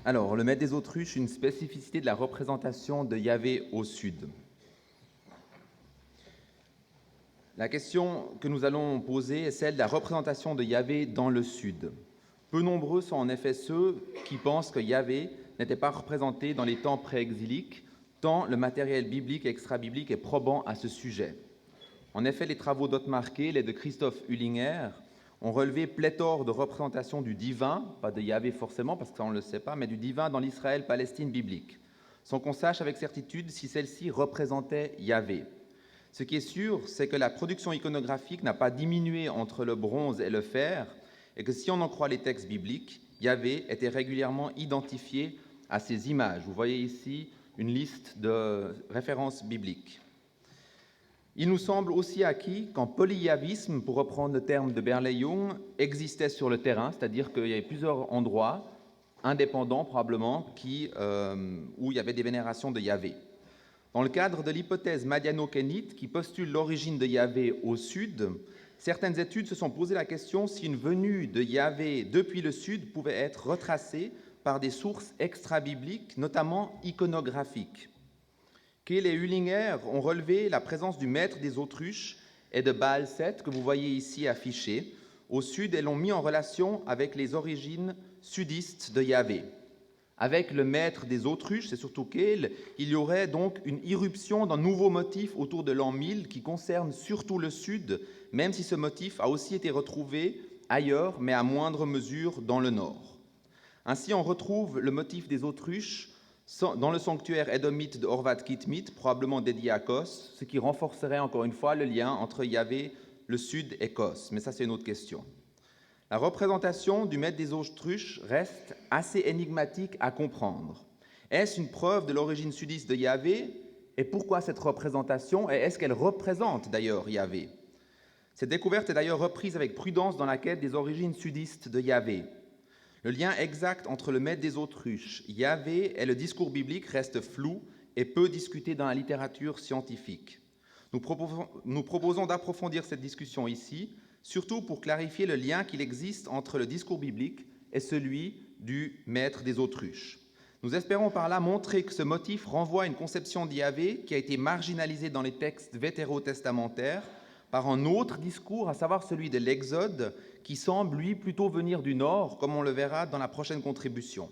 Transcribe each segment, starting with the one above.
Alors, le maître des autruches, une spécificité de la représentation de Yahvé au sud. La question que nous allons poser est celle de la représentation de Yahvé dans le sud. Peu nombreux sont en effet ceux qui pensent que Yahvé n'était pas représenté dans les temps pré-exiliques, tant le matériel biblique et extra-biblique est probant à ce sujet. En effet, les travaux d'Ottmar Kehl et de Christoph Hüllinger ont relevé pléthore de représentations du divin, pas de Yahvé forcément, parce que ça on ne le sait pas, mais du divin dans l'Israël-Palestine biblique, sans qu'on sache avec certitude si celle-ci représentait Yahvé. Ce qui est sûr, c'est que la production iconographique n'a pas diminué entre le bronze et le fer, et que si on en croit les textes bibliques, Yahvé était régulièrement identifié à ces images. Vous voyez ici une liste de références bibliques. Il nous semble aussi acquis qu'un polyyavisme, pour reprendre le terme de Berle-Young, existait sur le terrain, c'est-à-dire qu'il y avait plusieurs endroits, indépendants probablement, où il y avait des vénérations de Yahvé. Dans le cadre de l'hypothèse madiano-kénite, qui postule l'origine de Yahvé au sud, certaines études se sont posé la question si une venue de Yahvé depuis le sud pouvait être retracée par des sources extra-bibliques, notamment iconographiques. Kehl et Hüllinger ont relevé la présence du maître des autruches et de Baal 7, que vous voyez ici affiché, au sud, et l'ont mis en relation avec les origines sudistes de Yahvé. Avec le maître des autruches, c'est surtout Kehl, il y aurait donc une irruption d'un nouveau motif autour de l'an 1000 qui concerne surtout le sud, même si ce motif a aussi été retrouvé ailleurs, mais à moindre mesure dans le nord. Ainsi, on retrouve le motif des autruches dans le sanctuaire édomite de Horvat Kitmit, probablement dédié à Kos, ce qui renforcerait encore une fois le lien entre Yahvé, le sud et Kos. Mais ça, c'est une autre question. La représentation du maître des autruches reste assez énigmatique à comprendre. Est-ce une preuve de l'origine sudiste de Yahvé? Et pourquoi cette représentation? Et est-ce qu'elle représente d'ailleurs Yahvé? Cette découverte est d'ailleurs reprise avec prudence dans la quête des origines sudistes de Yahvé. Le lien exact entre le maître des autruches, Yahvé et le discours biblique reste flou et peu discuté dans la littérature scientifique. Nous proposons d'approfondir cette discussion ici, surtout pour clarifier le lien qu'il existe entre le discours biblique et celui du maître des autruches. Nous espérons par là montrer que ce motif renvoie à une conception d'Yahvé qui a été marginalisée dans les textes vétérotestamentaires par un autre discours, à savoir celui de l'Exode, qui semble, lui, plutôt venir du Nord, comme on le verra dans la prochaine contribution.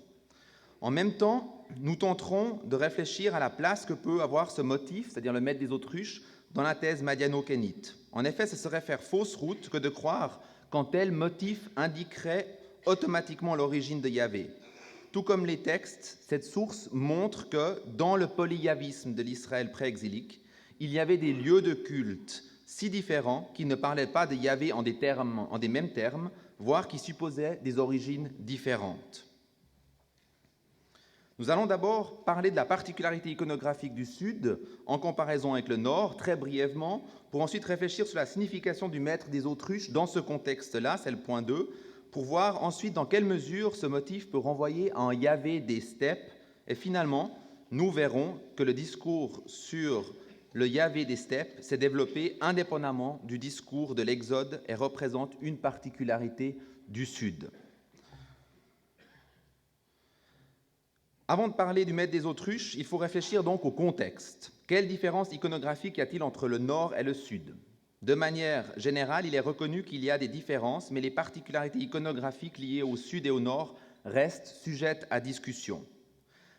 En même temps, nous tenterons de réfléchir à la place que peut avoir ce motif, c'est-à-dire le maître des autruches, dans la thèse madiano-kénite. En effet, ce serait faire fausse route que de croire qu'un tel motif indiquerait automatiquement l'origine de Yahvé. Tout comme les textes, cette source montre que, dans le polyyavisme de l'Israël pré-exilique, il y avait des lieux de culte si différents qui ne parlaient pas de Yahvé en des mêmes termes, voire qui supposaient des origines différentes. Nous allons d'abord parler de la particularité iconographique du Sud en comparaison avec le Nord, très brièvement, pour ensuite réfléchir sur la signification du maître des autruches dans ce contexte-là, c'est le point 2, pour voir ensuite dans quelle mesure ce motif peut renvoyer à un Yahvé des steppes, et finalement, nous verrons que le discours sur le Yahvé des steppes s'est développé indépendamment du discours de l'Exode et représente une particularité du Sud. Avant de parler du maître des autruches, il faut réfléchir donc au contexte. Quelle différence iconographique y a-t-il entre le Nord et le Sud? De manière générale, il est reconnu qu'il y a des différences, mais les particularités iconographiques liées au Sud et au Nord restent sujettes à discussion.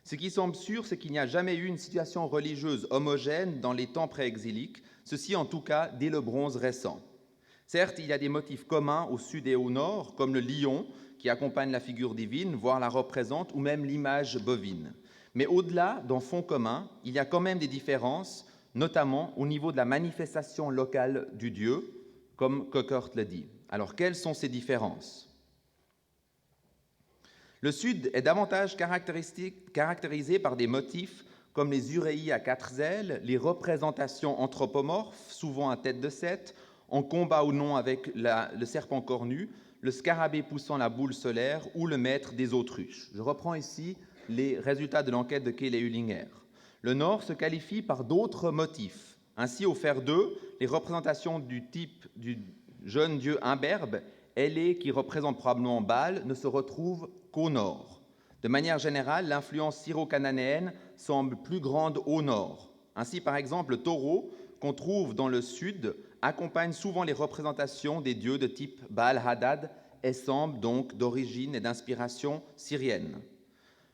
Ce qui semble sûr, c'est qu'il n'y a jamais eu une situation religieuse homogène dans les temps pré-exiliques, ceci en tout cas dès le bronze récent. Certes, il y a des motifs communs au Sud et au Nord, comme le lion, qui accompagne la figure divine, voire la représente, ou même l'image bovine. Mais au-delà d'un fond commun, il y a quand même des différences, notamment au niveau de la manifestation locale du Dieu, comme Cockert le dit. Alors, quelles sont ces différences? Le Sud est davantage caractérisé par des motifs comme les uréis à quatre ailes, les représentations anthropomorphes, souvent à tête de Seth, en combat ou non avec le serpent cornu, le scarabée poussant la boule solaire ou le maître des autruches. Je reprends ici les résultats de l'enquête de Kehl et Hüllinger. Le Nord se qualifie par d'autres motifs. Ainsi, au fer 2, les représentations du type du jeune dieu imberbe, ailé qui représente probablement Baal, ne se retrouvent qu'au Nord. De manière générale, l'influence syro-cananéenne semble plus grande au nord. Ainsi, par exemple, le taureau, qu'on trouve dans le sud, accompagne souvent les représentations des dieux de type Baal-Hadad et semble donc d'origine et d'inspiration syrienne.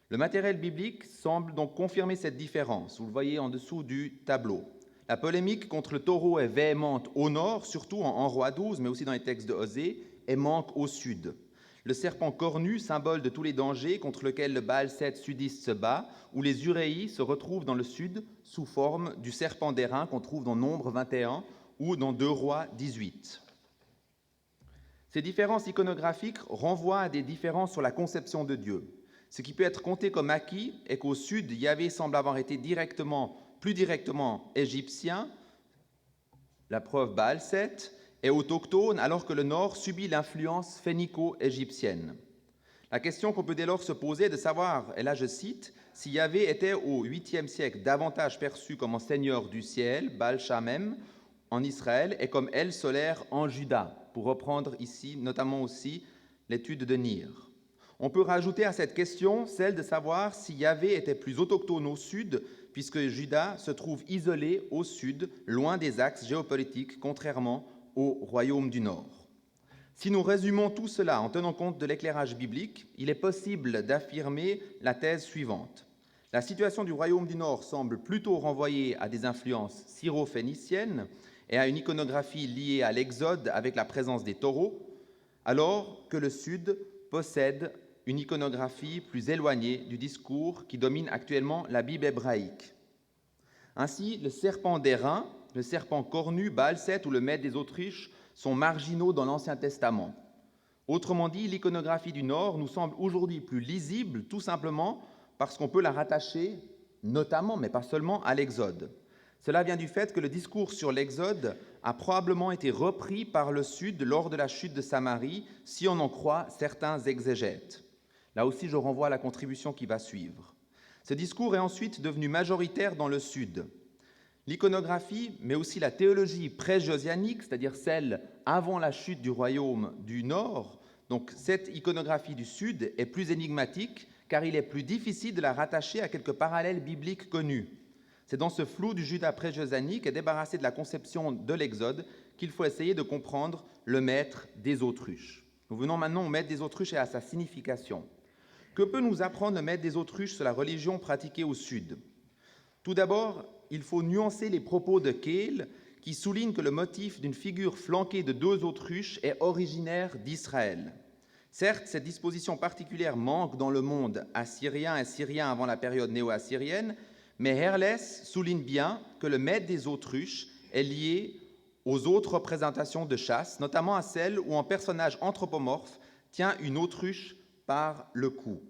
Le matériel biblique semble donc confirmer cette différence. Vous le voyez en dessous du tableau. La polémique contre le taureau est véhémente au nord, surtout en Roi 12, mais aussi dans les textes de Osée, et manque au sud. Le serpent cornu, symbole de tous les dangers contre lesquels le Baal-Seth sudiste se bat, ou les uréis se retrouvent dans le sud sous forme du serpent d'airain qu'on trouve dans Nombre 21 ou dans 2 Rois 18. Ces différences iconographiques renvoient à des différences sur la conception de Dieu. Ce qui peut être compté comme acquis est qu'au sud, Yahvé semble avoir été plus directement égyptien, la preuve Baal-Seth, est autochtone, alors que le nord subit l'influence phénico-égyptienne. La question qu'on peut dès lors se poser est de savoir, et là je cite, si Yahvé était au 8e siècle davantage perçu comme un seigneur du ciel, Baal-Shamem, en Israël, et comme El solaire en Juda, pour reprendre ici notamment aussi l'étude de Nir. On peut rajouter à cette question celle de savoir si Yahvé était plus autochtone au sud, puisque Juda se trouve isolé au sud, loin des axes géopolitiques, contrairement au royaume du Nord. Si nous résumons tout cela en tenant compte de l'éclairage biblique, il est possible d'affirmer la thèse suivante. La situation du royaume du Nord semble plutôt renvoyer à des influences syro-phéniciennes et à une iconographie liée à l'Exode avec la présence des taureaux, alors que le Sud possède une iconographie plus éloignée du discours qui domine actuellement la Bible hébraïque. Ainsi, le serpent d'airain, le serpent cornu, Baal-Seth ou le maître des Autriches sont marginaux dans l'Ancien Testament. Autrement dit, l'iconographie du Nord nous semble aujourd'hui plus lisible, tout simplement parce qu'on peut la rattacher notamment, mais pas seulement, à l'Exode. Cela vient du fait que le discours sur l'Exode a probablement été repris par le Sud lors de la chute de Samarie, si on en croit certains exégètes. Là aussi, je renvoie à la contribution qui va suivre. Ce discours est ensuite devenu majoritaire dans le Sud. L'iconographie, mais aussi la théologie pré-josianique, c'est-à-dire celle avant la chute du royaume du Nord, donc cette iconographie du Sud est plus énigmatique car il est plus difficile de la rattacher à quelques parallèles bibliques connus. C'est dans ce flou du Juda pré-josianique et débarrassé de la conception de l'Exode qu'il faut essayer de comprendre le maître des autruches. Nous venons maintenant au maître des autruches et à sa signification. Que peut nous apprendre le maître des autruches sur la religion pratiquée au Sud ? Tout d'abord, il faut nuancer les propos de Kehl, qui souligne que le motif d'une figure flanquée de 2 autruches est originaire d'Israël. Certes, cette disposition particulière manque dans le monde assyrien et syrien avant la période néo-assyrienne, mais Herles souligne bien que le maître des autruches est lié aux autres représentations de chasse, notamment à celle où un personnage anthropomorphe tient une autruche par le cou.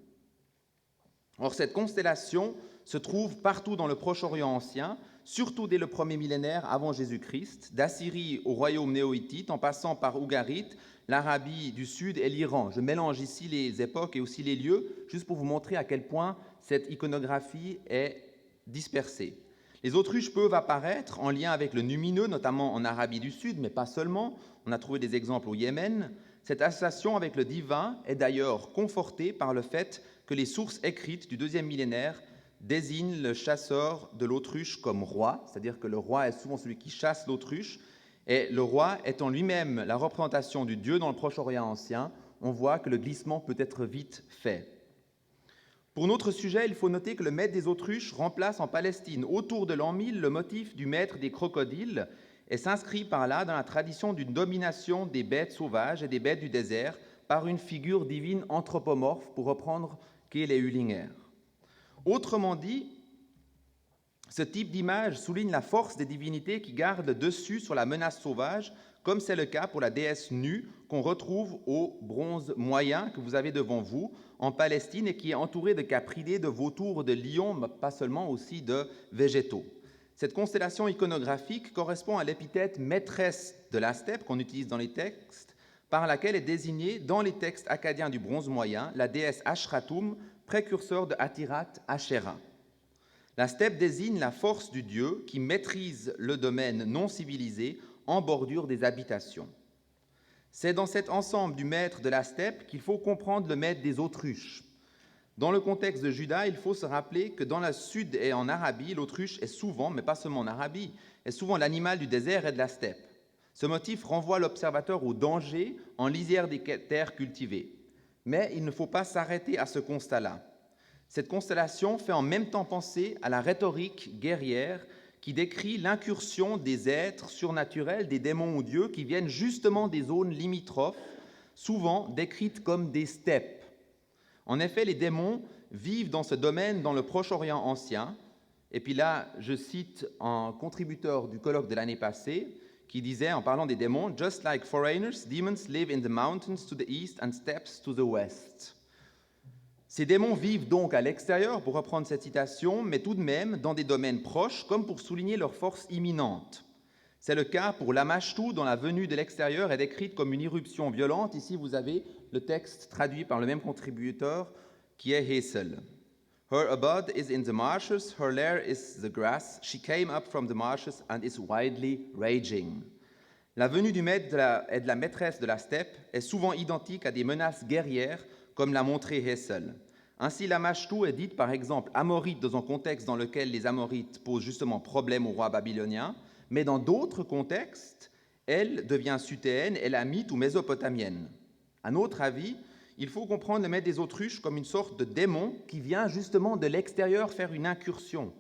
Or, cette constellation se trouve partout dans le Proche-Orient ancien, surtout dès le premier millénaire avant Jésus-Christ, d'Assyrie au royaume néo-hittite, en passant par Ougarit, l'Arabie du Sud et l'Iran. Je mélange ici les époques et aussi les lieux, juste pour vous montrer à quel point cette iconographie est dispersée. Les autruches peuvent apparaître en lien avec le numineux, notamment en Arabie du Sud, mais pas seulement. On a trouvé des exemples au Yémen. Cette association avec le divin est d'ailleurs confortée par le fait que les sources écrites du deuxième millénaire désigne le chasseur de l'autruche comme roi, c'est-à-dire que le roi est souvent celui qui chasse l'autruche, et le roi étant lui-même la représentation du dieu dans le Proche-Orient ancien, on voit que le glissement peut être vite fait. Pour notre sujet, il faut noter que le maître des autruches remplace en Palestine, autour de l'an 1000, le motif du maître des crocodiles et s'inscrit par là dans la tradition d'une domination des bêtes sauvages et des bêtes du désert par une figure divine anthropomorphe, pour reprendre Kehl et Hüllinger. Autrement dit, ce type d'image souligne la force des divinités qui gardent le dessus sur la menace sauvage, comme c'est le cas pour la déesse nue qu'on retrouve au bronze moyen que vous avez devant vous en Palestine et qui est entourée de capridés, de vautours, de lions, mais pas seulement, aussi de végétaux. Cette constellation iconographique correspond à l'épithète maîtresse de la steppe qu'on utilise dans les textes, par laquelle est désignée dans les textes akkadiens du bronze moyen la déesse Ashratum, précurseur de Hatirat Asherah. La steppe désigne la force du dieu qui maîtrise le domaine non civilisé en bordure des habitations. C'est dans cet ensemble du maître de la steppe qu'il faut comprendre le maître des autruches. Dans le contexte de Juda, il faut se rappeler que dans le sud et en Arabie, l'autruche est souvent, mais pas seulement en Arabie, est souvent l'animal du désert et de la steppe. Ce motif renvoie l'observateur au danger en lisière des terres cultivées. Mais il ne faut pas s'arrêter à ce constat-là. Cette constellation fait en même temps penser à la rhétorique guerrière qui décrit l'incursion des êtres surnaturels, des démons ou dieux, qui viennent justement des zones limitrophes, souvent décrites comme des steppes. En effet, les démons vivent dans ce domaine dans le Proche-Orient ancien. Et puis là, je cite un contributeur du colloque de l'année passée qui disait, en parlant des démons, « Just like foreigners, demons live in the mountains to the east and steppes to the west ». Ces démons vivent donc à l'extérieur, pour reprendre cette citation, mais tout de même dans des domaines proches, comme pour souligner leur force imminente. C'est le cas pour l'Amashtu, dont la venue de l'extérieur est décrite comme une irruption violente. Ici, vous avez le texte traduit par le même contributeur, qui est Hessel. « Her abode is in the marshes, her lair is the grass. She came up from the marshes and is wildly raging. » La venue du maître et de la maîtresse de la steppe est souvent identique à des menaces guerrières, comme l'a montré Hessel. Ainsi, l'Amashtu est dite par exemple amorite dans un contexte dans lequel les Amorites posent justement problème au roi babylonien, mais dans d'autres contextes, elle devient sutéenne, élamite ou mésopotamienne. À notre avis, il faut comprendre le maître des autruches comme une sorte de démon qui vient justement de l'extérieur faire une incursion.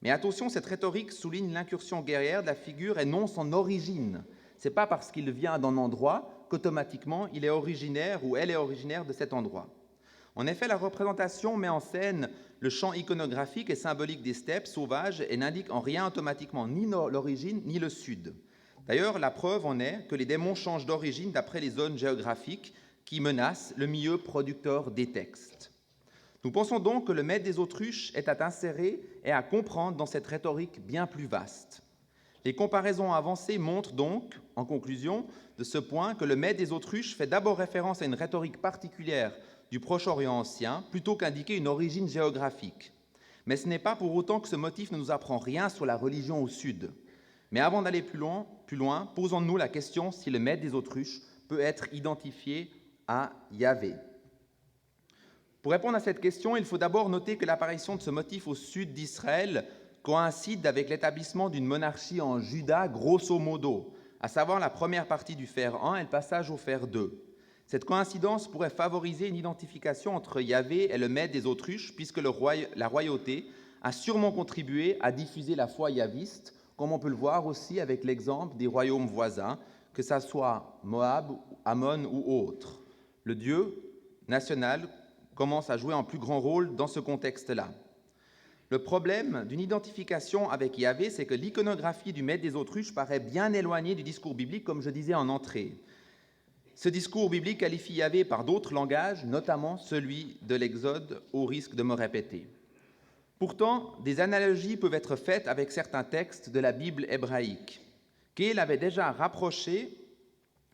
Mais attention, cette rhétorique souligne l'incursion guerrière de la figure et non son origine. Ce n'est pas parce qu'il vient d'un endroit qu'automatiquement il est originaire ou elle est originaire de cet endroit. En effet, la représentation met en scène le champ iconographique et symbolique des steppes sauvages et n'indique en rien automatiquement ni l'origine ni le sud. D'ailleurs, la preuve en est que les démons changent d'origine d'après les zones géographiques qui menacent le milieu producteur des textes. Nous pensons donc que le maître des autruches est à insérer et à comprendre dans cette rhétorique bien plus vaste. Les comparaisons avancées montrent donc, en conclusion, de ce point que le maître des autruches fait d'abord référence à une rhétorique particulière du Proche-Orient ancien, plutôt qu'indiquer une origine géographique. Mais ce n'est pas pour autant que ce motif ne nous apprend rien sur la religion au sud. Mais avant d'aller plus loin, posons-nous la question si le maître des autruches peut être identifié à Yahvé. Pour répondre à cette question, il faut d'abord noter que l'apparition de ce motif au sud d'Israël coïncide avec l'établissement d'une monarchie en Juda, grosso modo, à savoir la première partie du fer 1 et le passage au fer 2. Cette coïncidence pourrait favoriser une identification entre Yahvé et le maître des autruches, puisque la royauté a sûrement contribué à diffuser la foi yahviste, comme on peut le voir aussi avec l'exemple des royaumes voisins, que ce soit Moab, Ammon ou autres. Le Dieu national commence à jouer un plus grand rôle dans ce contexte-là. Le problème d'une identification avec Yahvé, c'est que l'iconographie du maître des autruches paraît bien éloignée du discours biblique, comme je disais en entrée. Ce discours biblique qualifie Yahvé par d'autres langages, notamment celui de l'Exode, au risque de me répéter. Pourtant, des analogies peuvent être faites avec certains textes de la Bible hébraïque. Kéhl avait déjà rapproché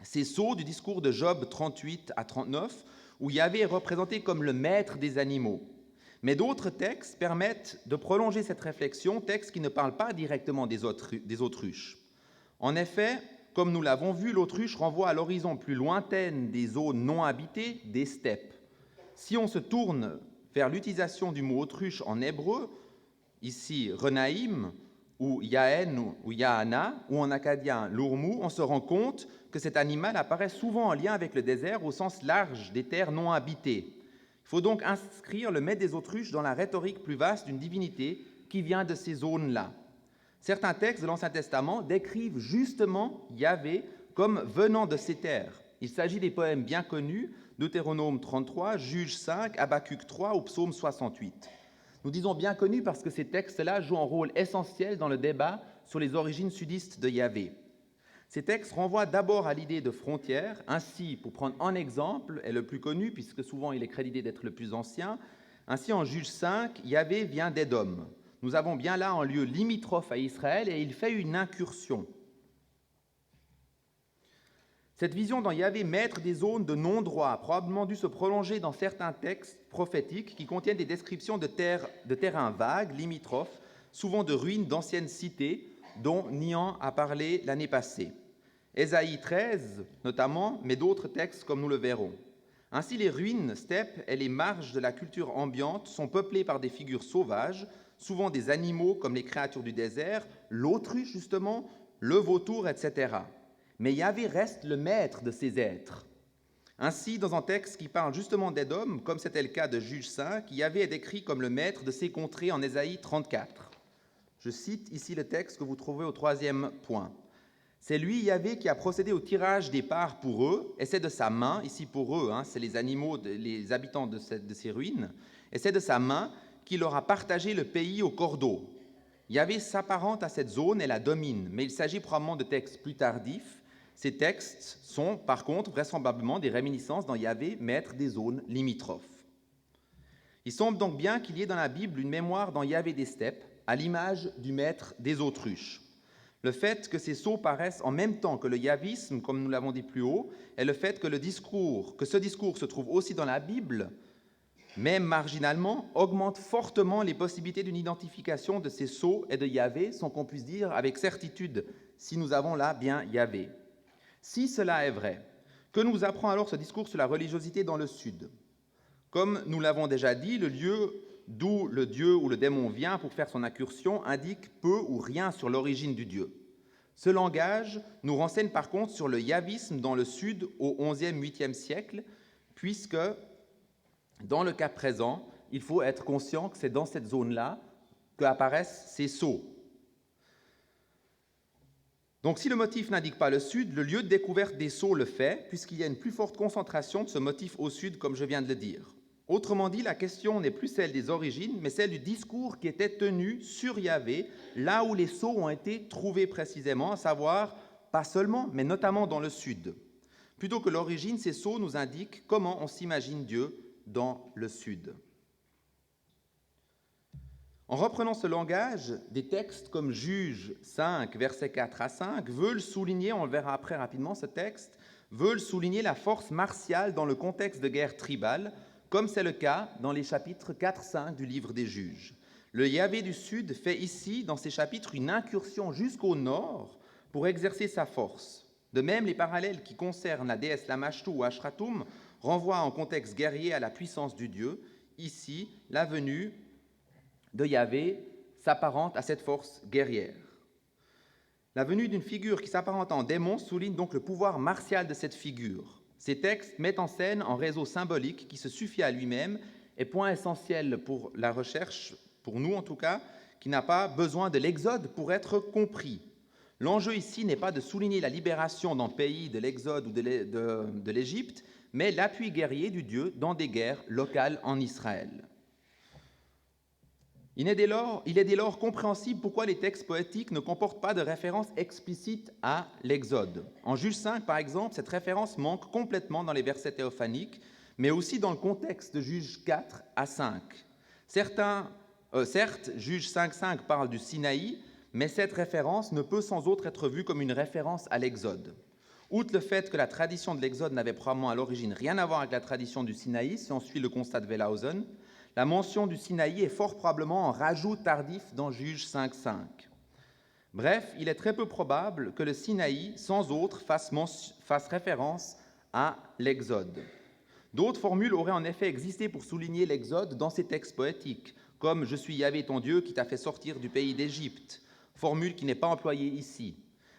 ces sceaux du discours de Job 38 à 39, où Yahvé est représenté comme le maître des animaux. Mais d'autres textes permettent de prolonger cette réflexion, textes qui ne parlent pas directement des autruches. En effet, comme nous l'avons vu, l'autruche renvoie à l'horizon plus lointaine des zones non habitées, des steppes. Si on se tourne vers l'utilisation du mot autruche en hébreu, ici renaïm, ou yahen ou yahana, ou en acadien l'urmu, on se rend compte que cet animal apparaît souvent en lien avec le désert au sens large des terres non habitées. Il faut donc inscrire le maître des autruches dans la rhétorique plus vaste d'une divinité qui vient de ces zones-là. Certains textes de l'Ancien Testament décrivent justement Yahvé comme venant de ces terres. Il s'agit des poèmes bien connus, Deutéronome 33, Juge 5, Habacuc 3 ou Psaume 68. Nous disons bien connus parce que ces textes-là jouent un rôle essentiel dans le débat sur les origines sudistes de Yahvé. Ces textes renvoient d'abord à l'idée de frontière. Ainsi, pour prendre un exemple, et le plus connu, puisque souvent il est crédité d'être le plus ancien, ainsi en Juge 5, Yahvé vient d'Édom. Nous avons bien là un lieu limitrophe à Israël et il fait une incursion. Cette vision dans Yahvé, maître des zones de non-droit, a probablement dû se prolonger dans certains textes prophétiques qui contiennent des descriptions de terrains vagues, limitrophes, souvent de ruines d'anciennes cités, dont Nian a parlé l'année passée. Ésaïe 13, notamment, mais d'autres textes comme nous le verrons. Ainsi, les ruines, steppes et les marges de la culture ambiante sont peuplées par des figures sauvages, souvent des animaux comme les créatures du désert, l'autruche justement, le vautour, etc. Mais Yahvé reste le maître de ces êtres. Ainsi, dans un texte qui parle justement d'Édom, comme c'était le cas de Juge 5, Yahvé est décrit comme le maître de ces contrées en Ésaïe 34. Je cite ici le texte que vous trouvez au 3e point. C'est lui, Yahvé, qui a procédé au tirage des parts pour eux, et c'est de sa main, ici pour eux, c'est les animaux, les habitants de ces ruines, et c'est de sa main qu'il leur a partagé le pays au cordeau. Yahvé s'apparente à cette zone et la domine, mais il s'agit probablement de textes plus tardifs. Ces textes sont, par contre, vraisemblablement des réminiscences dans Yahvé, maître des zones limitrophes. Il semble donc bien qu'il y ait dans la Bible une mémoire dans Yahvé des steppes, à l'image du maître des autruches. Le fait que ces sceaux paraissent en même temps que le yavisme, comme nous l'avons dit plus haut, et le fait que ce discours se trouve aussi dans la Bible, même marginalement, augmente fortement les possibilités d'une identification de ces sceaux et de Yahvé, sans qu'on puisse dire avec certitude si nous avons là bien Yahvé. Si cela est vrai, que nous apprend alors ce discours sur la religiosité dans le Sud ? Comme nous l'avons déjà dit, le lieu d'où le dieu ou le démon vient pour faire son incursion indique peu ou rien sur l'origine du dieu. Ce langage nous renseigne par contre sur le yavisme dans le Sud au XIe, 8e siècle, puisque, dans le cas présent, il faut être conscient que c'est dans cette zone-là qu'apparaissent ces sceaux. Donc si le motif n'indique pas le Sud, le lieu de découverte des sceaux le fait, puisqu'il y a une plus forte concentration de ce motif au Sud, comme je viens de le dire. Autrement dit, la question n'est plus celle des origines, mais celle du discours qui était tenu sur Yahvé, là où les sceaux ont été trouvés précisément, à savoir, pas seulement, mais notamment dans le Sud. Plutôt que l'origine, ces sceaux nous indiquent comment on s'imagine Dieu dans le Sud. En reprenant ce langage, des textes comme Juge 5, versets 4 à 5, veulent souligner, on le verra après rapidement ce texte, veulent souligner la force martiale dans le contexte de guerre tribale, comme c'est le cas dans les chapitres 4-5 du livre des Juges. Le Yahvé du Sud fait ici, dans ces chapitres, une incursion jusqu'au nord pour exercer sa force. De même, les parallèles qui concernent la déesse Lamashtu ou Ashratum renvoient en contexte guerrier à la puissance du Dieu. Ici, la venue de Yahvé s'apparente à cette force guerrière. La venue d'une figure qui s'apparente en démon souligne donc le pouvoir martial de cette figure. Ces textes mettent en scène un réseau symbolique qui se suffit à lui-même et point essentiel pour la recherche, pour nous en tout cas, qui n'a pas besoin de l'Exode pour être compris. L'enjeu ici n'est pas de souligner la libération d'un pays de l'Exode ou de l'Égypte, mais l'appui guerrier du Dieu dans des guerres locales en Israël. Il est dès lors compréhensible pourquoi les textes poétiques ne comportent pas de référence explicite à l'Exode. En Juge 5, par exemple, cette référence manque complètement dans les versets théophaniques, mais aussi dans le contexte de Juge 4 à 5. Certes, Juge 5.5 parle du Sinaï, mais cette référence ne peut sans autre être vue comme une référence à l'Exode. Outre le fait que la tradition de l'Exode n'avait probablement à l'origine rien à voir avec la tradition du Sinaï, si on suit le constat de Wellhausen, la mention du Sinaï est fort probablement un rajout tardif dans Juge 5.5. Bref, il est très peu probable que le Sinaï, sans autre, fasse référence à l'Exode. D'autres formules auraient en effet existé pour souligner l'Exode dans ces textes poétiques, comme « Je suis Yahvé ton Dieu qui t'a fait sortir du pays d'Égypte », formule qui n'est pas employée ici.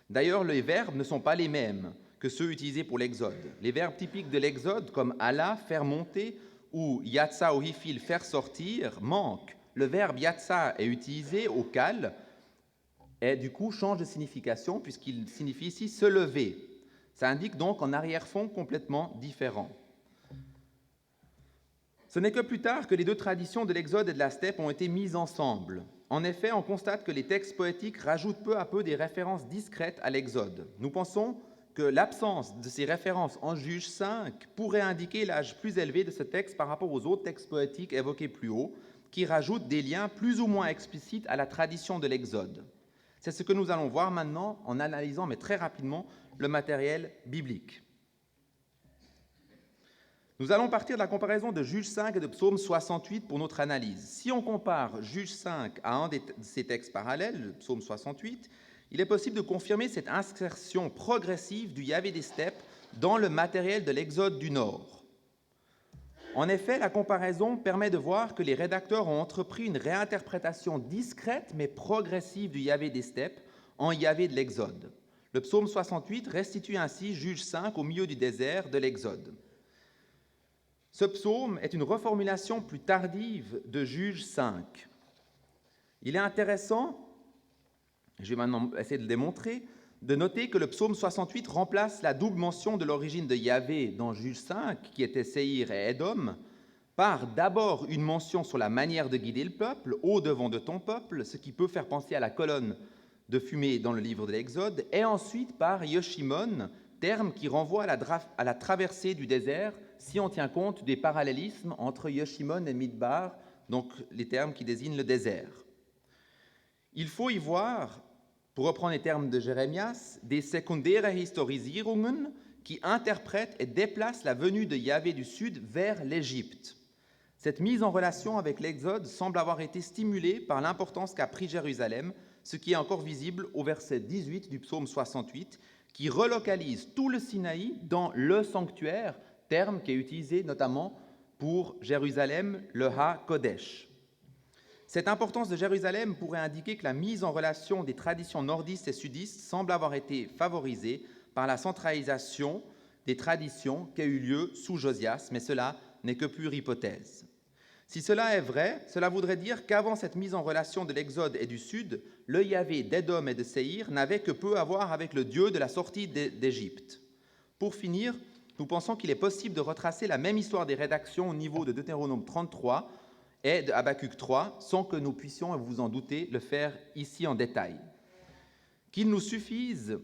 D'ailleurs, les verbes ne sont pas les mêmes que ceux utilisés pour l'Exode. Les verbes typiques de l'Exode, comme « Allah », « faire monter », ou yatsa ou hifil, faire sortir, manque. Le verbe yatsa est utilisé au kal et du coup change de signification puisqu'il signifie ici se lever. Ça indique donc un arrière-fond complètement différent. Ce n'est que plus tard que les deux traditions de l'Exode et de la steppe ont été mises ensemble. En effet, on constate que les textes poétiques rajoutent peu à peu des références discrètes à l'Exode. Nous pensons que l'absence de ces références en Juge 5 pourrait indiquer l'âge plus élevé de ce texte par rapport aux autres textes poétiques évoqués plus haut, qui rajoutent des liens plus ou moins explicites à la tradition de l'Exode. C'est ce que nous allons voir maintenant en analysant, mais très rapidement, le matériel biblique. Nous allons partir de la comparaison de Juge 5 et de Psaume 68 pour notre analyse. Si on compare Juge 5 à un de ces textes parallèles, le Psaume 68, il est possible de confirmer cette insertion progressive du Yahvé des steppes dans le matériel de l'Exode du Nord. En effet, la comparaison permet de voir que les rédacteurs ont entrepris une réinterprétation discrète mais progressive du Yahvé des steppes en Yahvé de l'Exode. Le psaume 68 restitue ainsi Juge 5 au milieu du désert de l'Exode. Ce psaume est une reformulation plus tardive de Juge 5. Il est intéressant, je vais maintenant essayer de le démontrer, de noter que le psaume 68 remplace la double mention de l'origine de Yahvé dans Juge 5, qui était Séhir et Édom, par d'abord une mention sur la manière de guider le peuple, au devant de ton peuple, ce qui peut faire penser à la colonne de fumée dans le livre de l'Exode, et ensuite par Yoshimon, terme qui renvoie à la traversée du désert, si on tient compte des parallélismes entre Yoshimon et Midbar, donc les termes qui désignent le désert. Il faut y voir, pour reprendre les termes de Jérémias, des sekundäre Historisierungen qui interprètent et déplacent la venue de Yahvé du Sud vers l'Égypte. Cette mise en relation avec l'Exode semble avoir été stimulée par l'importance qu'a pris Jérusalem, ce qui est encore visible au verset 18 du psaume 68, qui relocalise tout le Sinaï dans le sanctuaire, terme qui est utilisé notamment pour Jérusalem, le Ha-Kodesh. Cette importance de Jérusalem pourrait indiquer que la mise en relation des traditions nordistes et sudistes semble avoir été favorisée par la centralisation des traditions qui a eu lieu sous Josias, mais cela n'est que pure hypothèse. Si cela est vrai, cela voudrait dire qu'avant cette mise en relation de l'Exode et du Sud, le Yahvé d'Édom et de Séhir n'avait que peu à voir avec le Dieu de la sortie d'Égypte. Pour finir, nous pensons qu'il est possible de retracer la même histoire des rédactions au niveau de Deutéronome 33 et de Habacuc 3, sans que nous puissions, vous en doutez, le faire ici en détail. Qu'il nous suffise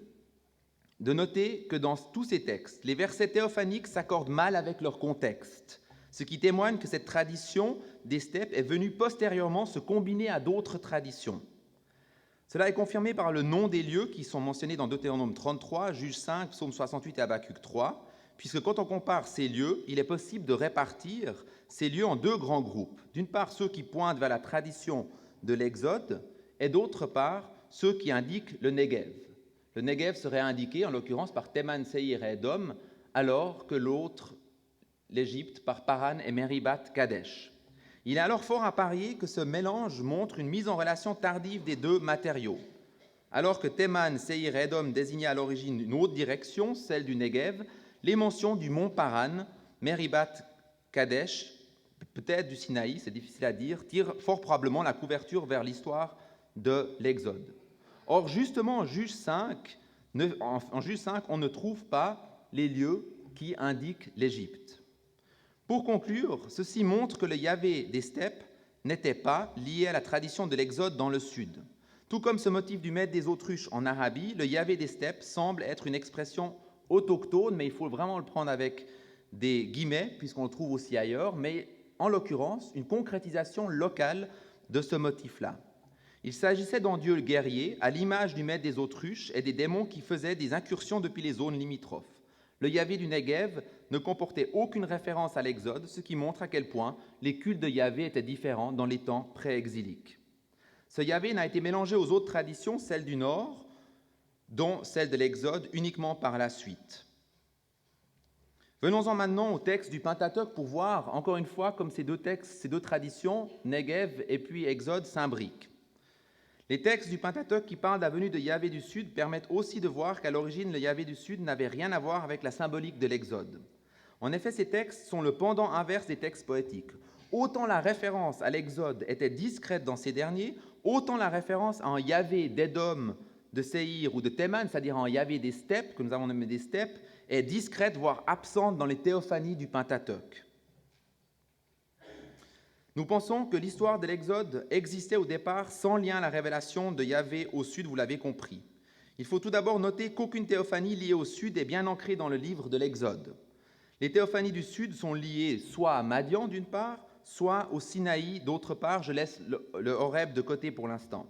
de noter que dans tous ces textes, les versets théophaniques s'accordent mal avec leur contexte, ce qui témoigne que cette tradition des steppes est venue postérieurement se combiner à d'autres traditions. Cela est confirmé par le nom des lieux qui sont mentionnés dans Deutéronome 33, Juge 5, Psaume 68 et Habacuc 3, puisque quand on compare ces lieux, il est possible de répartir ces lieux en deux grands groupes. D'une part, ceux qui pointent vers la tradition de l'Exode, et d'autre part, ceux qui indiquent le Negev. Le Negev serait indiqué, en l'occurrence, par Théman, Séhir et Édom, alors que l'autre, l'Égypte, par Paran et Meribat, Kadesh. Il est alors fort à parier que ce mélange montre une mise en relation tardive des deux matériaux. Alors que Théman, Séhir et Édom désignaient à l'origine une autre direction, celle du Negev, les mentions du mont Paran, Meribat, Kadesh, peut-être du Sinaï, c'est difficile à dire, tirent fort probablement la couverture vers l'histoire de l'Exode. Or, justement, en Juge 5, on ne trouve pas les lieux qui indiquent l'Égypte. Pour conclure, ceci montre que le Yahvé des steppes n'était pas lié à la tradition de l'Exode dans le sud. Tout comme ce motif du maître des autruches en Arabie, le Yahvé des steppes semble être une expression autochtone, mais il faut vraiment le prendre avec des guillemets, puisqu'on le trouve aussi ailleurs, mais en l'occurrence, une concrétisation locale de ce motif-là. Il s'agissait d'un dieu guerrier, à l'image du maître des autruches et des démons qui faisaient des incursions depuis les zones limitrophes. Le Yahvé du Negev ne comportait aucune référence à l'Exode, ce qui montre à quel point les cultes de Yahvé étaient différents dans les temps pré-exiliques. Ce Yahvé n'a été mélangé aux autres traditions, celles du Nord, dont celle de l'Exode, uniquement par la suite. Venons-en maintenant au texte du Pentateuque pour voir, encore une fois, comme ces deux textes, ces deux traditions, Negev et puis Exode, s'imbriquent. Les textes du Pentateuque qui parlent de la venue de Yahvé du Sud permettent aussi de voir qu'à l'origine, le Yahvé du Sud n'avait rien à voir avec la symbolique de l'Exode. En effet, ces textes sont le pendant inverse des textes poétiques. Autant la référence à l'Exode était discrète dans ces derniers, autant la référence à un Yahvé d'Édom, de Séhir ou de Théman, c'est-à-dire un Yahvé des steppes, que nous avons nommé des steppes, est discrète, voire absente dans les théophanies du Pentateuque. Nous pensons que l'histoire de l'Exode existait au départ sans lien à la révélation de Yahvé au sud, vous l'avez compris. Il faut tout d'abord noter qu'aucune théophanie liée au sud est bien ancrée dans le livre de l'Exode. Les théophanies du sud sont liées soit à Madian d'une part, soit au Sinaï d'autre part. Je laisse le Horeb de côté pour l'instant.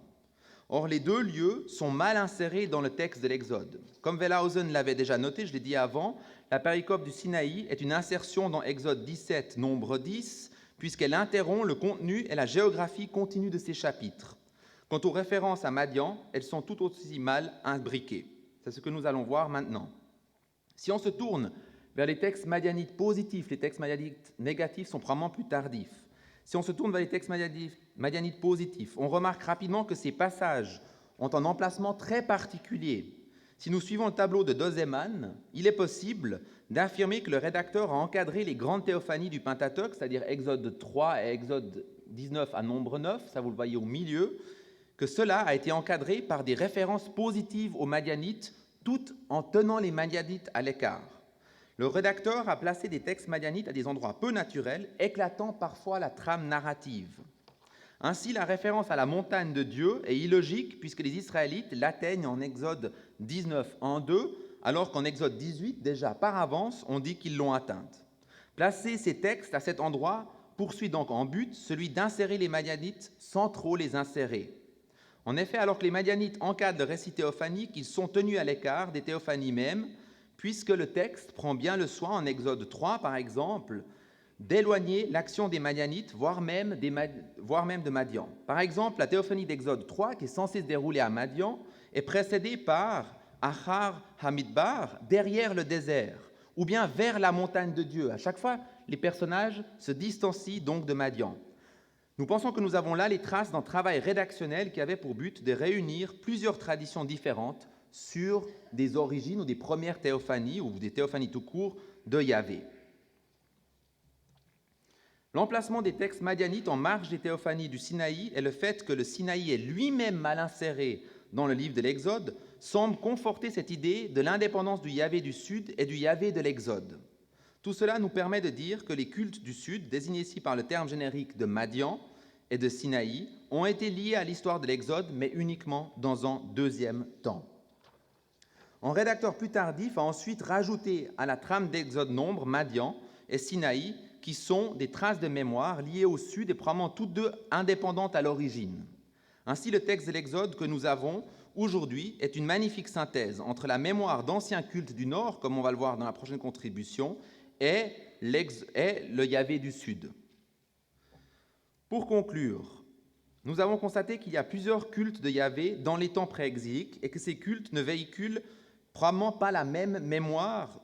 Or, les deux lieux sont mal insérés dans le texte de l'Exode. Comme Wellhausen l'avait déjà noté, je l'ai dit avant, la péricope du Sinaï est une insertion dans Exode 17, nombre 10, puisqu'elle interrompt le contenu et la géographie continue de ces chapitres. Quant aux références à Madian, elles sont tout aussi mal imbriquées. C'est ce que nous allons voir maintenant. Si on se tourne vers les textes madianites positifs. Les textes madianites négatifs sont probablement plus tardifs. Si on se tourne vers les textes madianites positifs, on remarque rapidement que ces passages ont un emplacement très particulier. Si nous suivons le tableau de Dozeman, il est possible d'affirmer que le rédacteur a encadré les grandes théophanies du Pentateuque, c'est-à-dire Exode 3 et Exode 19 à nombre 9, ça vous le voyez au milieu, que cela a été encadré par des références positives aux Madianites, tout en tenant les Madianites à l'écart. Le rédacteur a placé des textes madianites à des endroits peu naturels, éclatant parfois la trame narrative. Ainsi, la référence à la montagne de Dieu est illogique puisque les Israélites l'atteignent en Exode 19, 1-2, alors qu'en Exode 18, déjà par avance, on dit qu'ils l'ont atteinte. Placer ces textes à cet endroit poursuit donc en but celui d'insérer les Madianites sans trop les insérer. En effet, alors que les Madianites encadrent le récit théophanique, ils sont tenus à l'écart des théophanies mêmes, puisque le texte prend bien le soin, en Exode 3 par exemple, d'éloigner l'action des Madianites, voire même de Madian. Par exemple, la théophanie d'Exode 3, qui est censée se dérouler à Madian, est précédée par Achar Hamidbar, derrière le désert, ou bien vers la montagne de Dieu. À chaque fois, les personnages se distancient donc de Madian. Nous pensons que nous avons là les traces d'un travail rédactionnel qui avait pour but de réunir plusieurs traditions différentes sur des origines ou des premières théophanies, ou des théophanies tout court, de Yahvé. L'emplacement des textes madianites en marge des théophanies du Sinaï et le fait que le Sinaï est lui-même mal inséré dans le livre de l'Exode semble conforter cette idée de l'indépendance du Yahvé du Sud et du Yahvé de l'Exode. Tout cela nous permet de dire que les cultes du Sud, désignés ici par le terme générique de Madian et de Sinaï, ont été liés à l'histoire de l'Exode, mais uniquement dans un deuxième temps. Un rédacteur plus tardif a ensuite rajouté à la trame d'Exode Nombre, Madian et Sinaï, qui sont des traces de mémoire liées au Sud et probablement toutes deux indépendantes à l'origine. Ainsi, le texte de l'Exode que nous avons aujourd'hui est une magnifique synthèse entre la mémoire d'anciens cultes du Nord, comme on va le voir dans la prochaine contribution, et le Yahvé du Sud. Pour conclure, nous avons constaté qu'il y a plusieurs cultes de Yahvé dans les temps pré-exiliques et que ces cultes ne véhiculent probablement pas la même mémoire,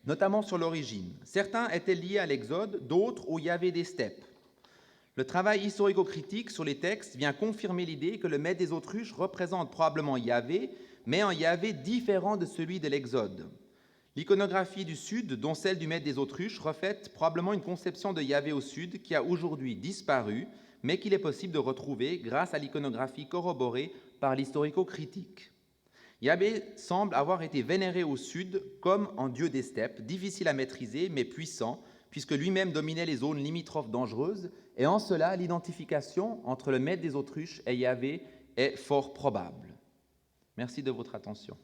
notamment sur l'origine. Certains étaient liés à l'Exode, d'autres au Yahvé des steppes. Le travail historico-critique sur les textes vient confirmer l'idée que le maître des autruches représente probablement Yahvé, mais un Yahvé différent de celui de l'Exode. L'iconographie du Sud, dont celle du maître des autruches, reflète probablement une conception de Yahvé au Sud qui a aujourd'hui disparu, mais qu'il est possible de retrouver grâce à l'iconographie corroborée par l'historico-critique. Yahvé semble avoir été vénéré au Sud comme un dieu des steppes, difficile à maîtriser mais puissant, puisque lui-même dominait les zones limitrophes dangereuses, et en cela, l'identification entre le maître des autruches et Yahvé est fort probable. Merci de votre attention.